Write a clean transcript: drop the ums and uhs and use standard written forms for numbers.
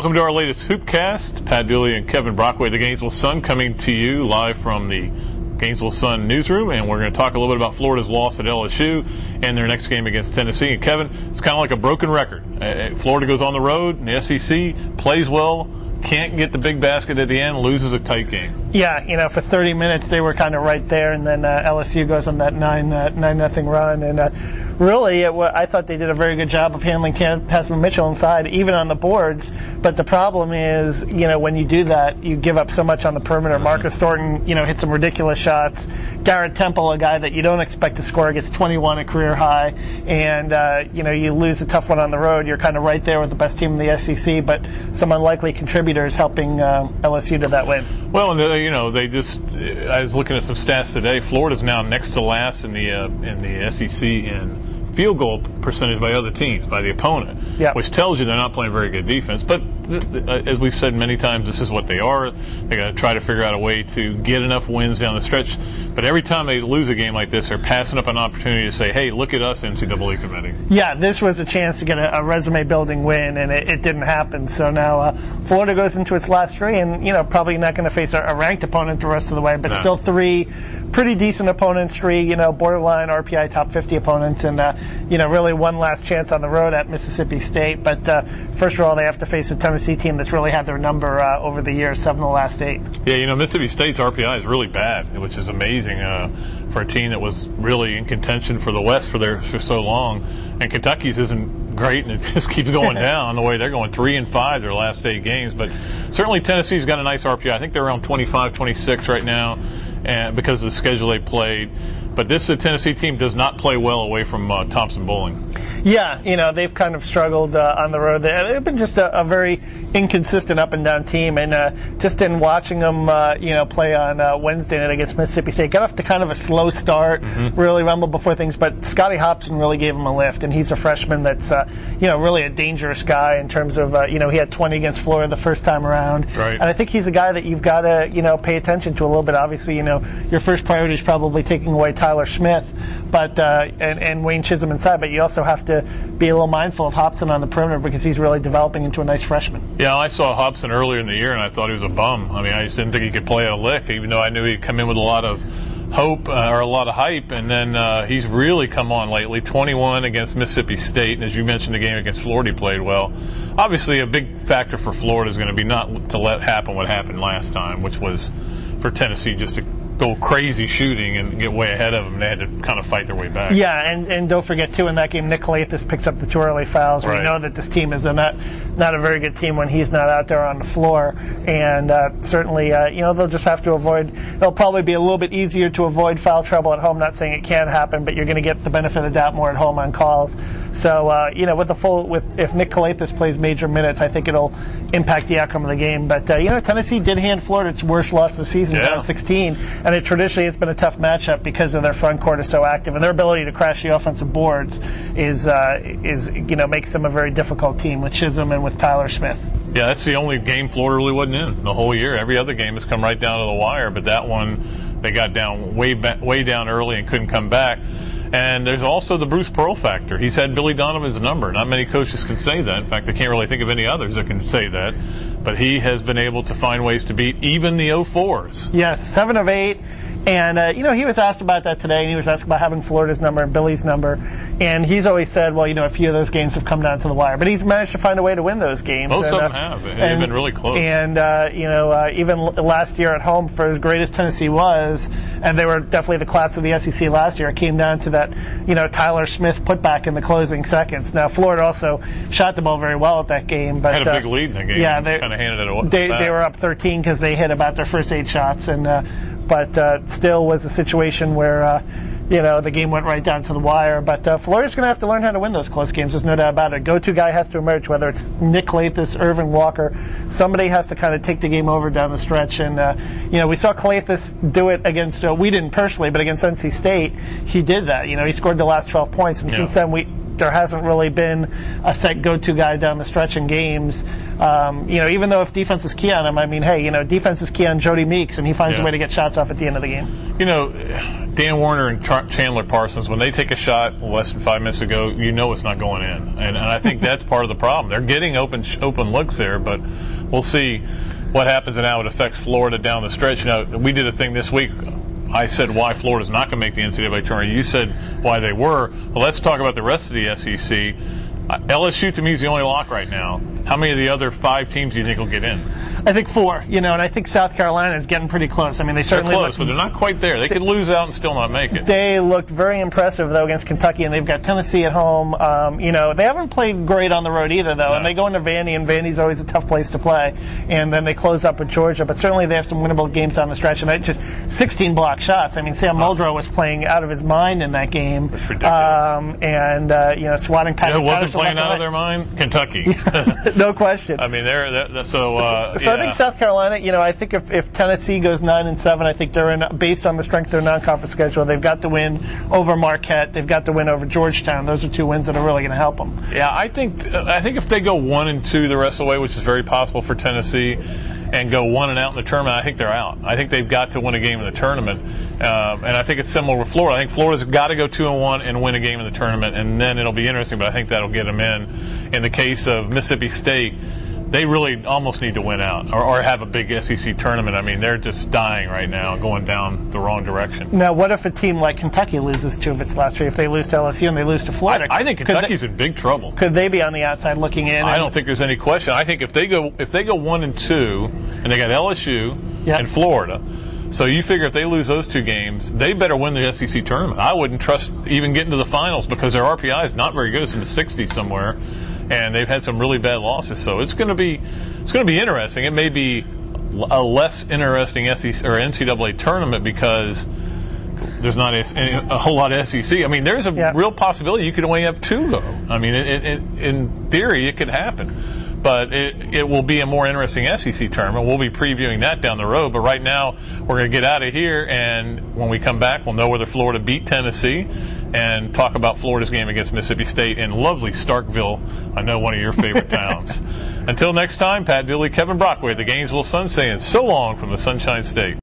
Welcome to our latest Hoopcast. Pat Dooley and Kevin Brockway, the Gainesville Sun, coming to you live from the Gainesville Sun newsroom, and we're going to talk a little bit about Florida's loss at LSU and their next game against Tennessee. And Kevin, it's kind of like a broken record. Florida goes on the road in the SEC, plays well, can't get the big basket at the end, loses a tight game. Yeah, for 30 minutes they were kind of right there, and then LSU goes on that 9-0 run. And really, I thought they did a very good job of handling Tasman Mitchell inside, even on the boards. But the problem is, when you do that, you give up so much on the perimeter. Mm-hmm. Marcus Thornton, hit some ridiculous shots. Garrett Temple, a guy that you don't expect to score, gets 21, a career high. And, you lose a tough one on the road. You're kind of right there with the best team in the SEC, but some unlikely contributors helping LSU to that win. Well, and I was looking at some stats today. Florida's now next to last in the SEC in field goal percentage by other teams, by the opponent, which tells you they're not playing very good defense. But as we've said many times, this is what they are. They got to try to figure out a way to get enough wins down the stretch. But every time they lose a game like this, they're passing up an opportunity to say, hey, look at us, NCAA committee. Yeah, this was a chance to get a resume-building win, and it didn't happen. So now Florida goes into its last three, and, probably not going to face a ranked opponent the rest of the way, but still three pretty decent opponents, three, borderline RPI top 50 opponents, and, really one last chance on the road at Mississippi State. But first of all, they have to face a Tennessee team that's really had their number over the years, 7 of the last 8. Yeah, Mississippi State's RPI is really bad, which is amazing for a team that was really in contention for the West for so long. And Kentucky's isn't great, and it just keeps going down the way they're going. 3-5 their last 8 games. But certainly Tennessee's got a nice RPI. I think they're around 25, 26 right now, and because of the schedule they played. But this Tennessee team does not play well away from Thompson Bowling. Yeah, they've kind of struggled on the road. They've been just a very inconsistent up and down team, and just in watching them, play on Wednesday night against Mississippi State, got off to kind of a slow start, really rumbled before things. But Scotty Hopson really gave him a lift, and he's a freshman that's, really a dangerous guy in terms of, he had 20 against Florida the first time around, right. And I think he's a guy that you've got to, pay attention to a little bit. Obviously, your first priority is probably taking away Tyler Smith, but and Wayne Chisholm inside, but you also have to be a little mindful of Hopson on the perimeter because he's really developing into a nice freshman. Yeah, I saw Hopson earlier in the year, and I thought he was a bum. I mean, I just didn't think he could play a lick, even though I knew he'd come in with a lot of hope or a lot of hype, and then he's really come on lately. 21 against Mississippi State, and as you mentioned, the game against Florida he played well. Obviously, a big factor for Florida is going to be not to let happen what happened last time, which was for Tennessee just to go crazy shooting and get way ahead of them. They had to kind of fight their way back. Yeah, and don't forget, too, in that game, Nick Calathis picks up the 2 early fouls. Right. We know that this team is not a very good team when he's not out there on the floor. And certainly, they'll just have to avoid – it'll probably be a little bit easier to avoid foul trouble at home. Not saying it can't happen, but you're going to get the benefit of the doubt more at home on calls. So, if Nick Calathis plays major minutes, I think it'll impact the outcome of the game. But, Tennessee did hand Florida its worst loss of the season, down 16. And traditionally it's been a tough matchup because of their front court is so active, and their ability to crash the offensive boards is makes them a very difficult team with Chisholm and with Tyler Smith. Yeah, that's the only game Florida really wasn't in the whole year. Every other game has come right down to the wire, but that one they got down way down early and couldn't come back. And there's also the Bruce Pearl factor. He's had Billy Donovan's number. Not many coaches can say that. In fact, I can't really think of any others that can say that. But he has been able to find ways to beat even the 04s. Yes, 7 of 8. And, he was asked about that today, and he was asked about having Florida's number and Billy's number. And he's always said, well, a few of those games have come down to the wire. But he's managed to find a way to win those games. Most of them have. They've been really close. And, even last year at home, for as great as Tennessee was, and they were definitely the class of the SEC last year, it came down to that, Tyler Smith putback in the closing seconds. Now, Florida also shot the ball very well at that game. But had a big lead in that game. Yeah, they kind of handed it away. They were up 13 because they hit about their first 8 shots. And but still was a situation where the game went right down to the wire. But Florida's going to have to learn how to win those close games. There's no doubt about it. Go-to guy has to emerge, whether it's Nick Calathis, Irvin Walker. Somebody has to kind of take the game over down the stretch. And we saw Calathis do it against we didn't personally, but against NC State, he did that. He scored the last 12 points, and since then there hasn't really been a set go-to guy down the stretch in games. Even though if defense is key on him, I mean, hey, defense is key on Jody Meeks, and he finds a way to get shots off at the end of the game. Dan Warner and Chandler Parsons, when they take a shot less than 5 minutes ago, it's not going in, and I think that's part of the problem. They're getting open looks there, but we'll see what happens and how it affects Florida down the stretch. We did a thing this week. I said why Florida's not going to make the NCAA tournament. You said why they were. Well, let's talk about the rest of the SEC. LSU, to me, is the only lock right now. How many of the other 5 teams do you think will get in? I think 4, and I think South Carolina is getting pretty close. I mean, they're close, but they're not quite there. They could lose out and still not make it. They looked very impressive, though, against Kentucky, and they've got Tennessee at home. They haven't played great on the road either, though, and they go into Vandy, and Vandy's always a tough place to play. And then they close up with Georgia, but certainly they have some winnable games down the stretch, and just 16 block shots. I mean, Sam Muldrow was playing out of his mind in that game. That's ridiculous. Swatting Patrick Who wasn't playing out of their mind? Kentucky. No question. I mean, so I think South Carolina, I think if Tennessee goes 9-7, I think they're in, based on the strength of their non-conference schedule, they've got to win over Marquette, they've got to win over Georgetown. Those are 2 wins that are really going to help them. Yeah, I think if they go 1-2 the rest of the way, which is very possible for Tennessee, and go 1 and out in the tournament, I think they're out. I think they've got to win a game in the tournament, and I think it's similar with Florida. I think Florida's got to go 2-1 and win a game in the tournament, and then it'll be interesting. But I think that'll get them in. In the case of Mississippi State, they really almost need to win out or have a big SEC tournament. I mean, they're just dying right now, going down the wrong direction. Now, what if a team like Kentucky loses 2 of its last 3? If they lose to LSU and they lose to Florida, I think Kentucky's in big trouble. Could they be on the outside looking in? I don't think there's any question. I think if they go 1-2, and they got LSU and Florida. So you figure if they lose those 2 games, they better win the SEC tournament. I wouldn't trust even getting to the finals because their RPI is not very good. It's in the 60s somewhere, and they've had some really bad losses. So it's going to be interesting. It may be a less interesting SEC or NCAA tournament because there's not a whole lot of SEC. I mean, there's a real possibility you could only have 2 go. I mean, in theory, it could happen. But it will be a more interesting SEC tournament. We'll be previewing that down the road. But right now, we're going to get out of here, and when we come back, we'll know whether Florida beat Tennessee and talk about Florida's game against Mississippi State in lovely Starkville. I know, one of your favorite towns. Until next time, Pat Dooley, Kevin Brockway, the Gainesville Sun, saying so long from the Sunshine State.